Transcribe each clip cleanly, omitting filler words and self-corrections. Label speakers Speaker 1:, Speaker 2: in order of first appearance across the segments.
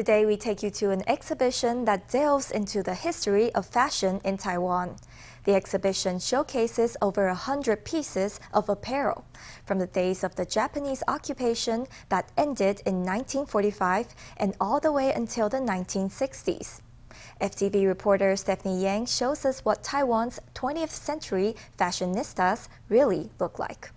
Speaker 1: Today, we take you to an exhibition that delves into the history of fashion in Taiwan. The exhibition showcases over 100 pieces of apparel from the days of the Japanese occupation that ended in 1945 and all the way until the 1960s. FTV reporter Stephany Yang shows us what Taiwan's 20th century fashionistas really look like.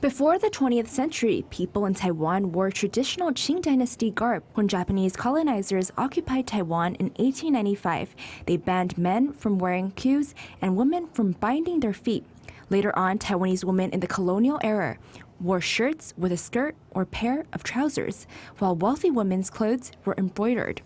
Speaker 2: Before the 20th century, people in Taiwan wore traditional Qing Dynasty garb. When Japanese colonizers occupied Taiwan in 1895, they banned men from wearing queues and women from binding their feet. Later on, Taiwanese women in the colonial era wore shirts with a skirt or pair of trousers, while wealthy women's clothes were embroidered.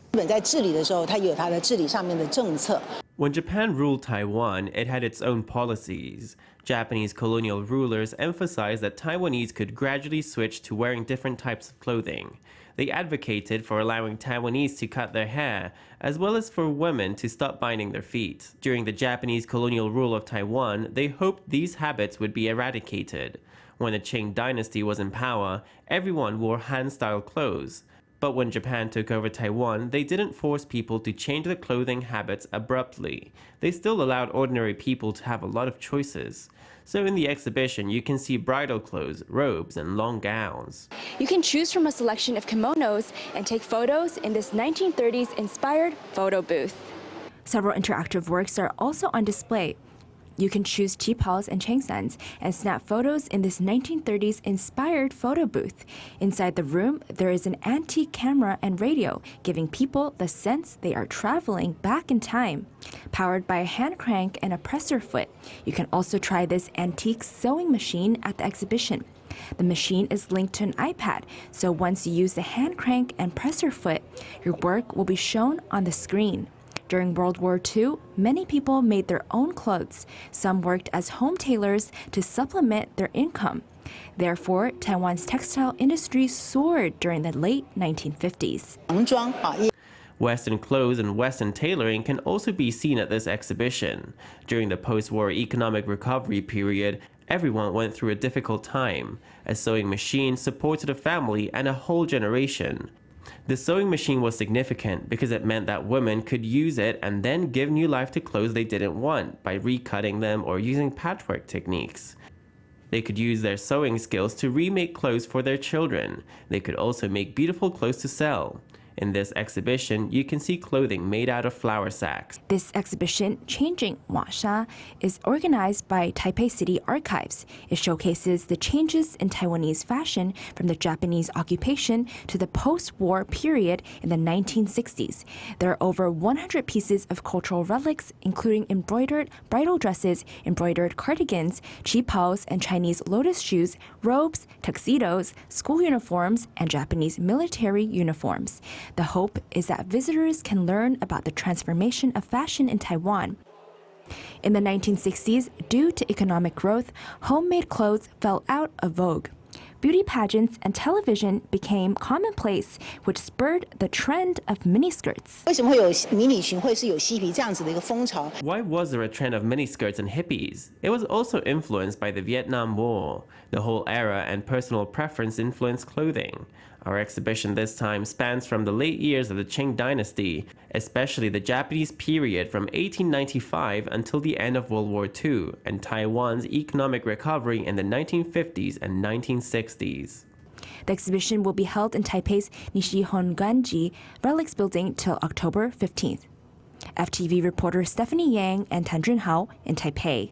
Speaker 3: When Japan ruled Taiwan, it had its own policies. Japanese colonial rulers emphasized that Taiwanese could gradually switch to wearing different types of clothing. They advocated for allowing Taiwanese to cut their hair, as well as for women to stop binding their feet. During the Japanese colonial rule of Taiwan, they hoped these habits would be eradicated. When the Qing Dynasty was in power, everyone wore hand-style clothes. But when Japan took over Taiwan, they didn't force people to change their clothing habits abruptly. They still allowed ordinary people to have a lot of choices. So in the exhibition, you can see bridal clothes, robes, and long gowns.
Speaker 2: You can choose from a selection of kimonos and take photos in this 1930s-inspired photo booth. Several interactive works are also on display. You can choose qipaos and changsans and snap photos in this 1930s-inspired photo booth. Inside the room, there is an antique camera and radio, giving people the sense they are traveling back in time. Powered by a hand crank and a presser foot, you can also try this antique sewing machine at the exhibition. The machine is linked to an iPad, so once you use the hand crank and presser foot, your work will be shown on the screen. During World War II, many people made their own clothes. Some worked as home tailors to supplement their income. Therefore, Taiwan's textile industry soared during the late 1950s.
Speaker 3: Western clothes and Western tailoring can also be seen at this exhibition. During the post-war economic recovery period, everyone went through a difficult time. A sewing machine supported a family and a whole generation. The sewing machine was significant because it meant that women could use it and then give new life to clothes they didn't want by recutting them or using patchwork techniques. They could use their sewing skills to remake clothes for their children. They could also make beautiful clothes to sell. In this exhibition, you can see clothing made out of flour sacks.
Speaker 2: This exhibition, Changing Washa, is organized by Taipei City Archives. It showcases the changes in Taiwanese fashion from the Japanese occupation to the post-war period in the 1960s. There are over 100 pieces of cultural relics, including embroidered bridal dresses, embroidered cardigans, qipaos and Chinese lotus shoes, robes, tuxedos, school uniforms, and Japanese military uniforms. The hope is that visitors can learn about the transformation of fashion in Taiwan. In the 1960s, due to economic growth, homemade clothes fell out of vogue. Beauty pageants and television became commonplace, which spurred the trend of miniskirts.
Speaker 3: Why was there a trend of miniskirts and hippies? It was also influenced by the Vietnam War. The whole era and personal preference influenced clothing. Our exhibition this time spans from the late years of the Qing Dynasty, especially the Japanese period from 1895 until the end of World War II, and Taiwan's economic recovery in the 1950s and 1960s.
Speaker 2: The exhibition will be held in Taipei's Nishihonganji Relics Building till October 15th. FTV reporter Stephany Yang and Tan Junhao in Taipei.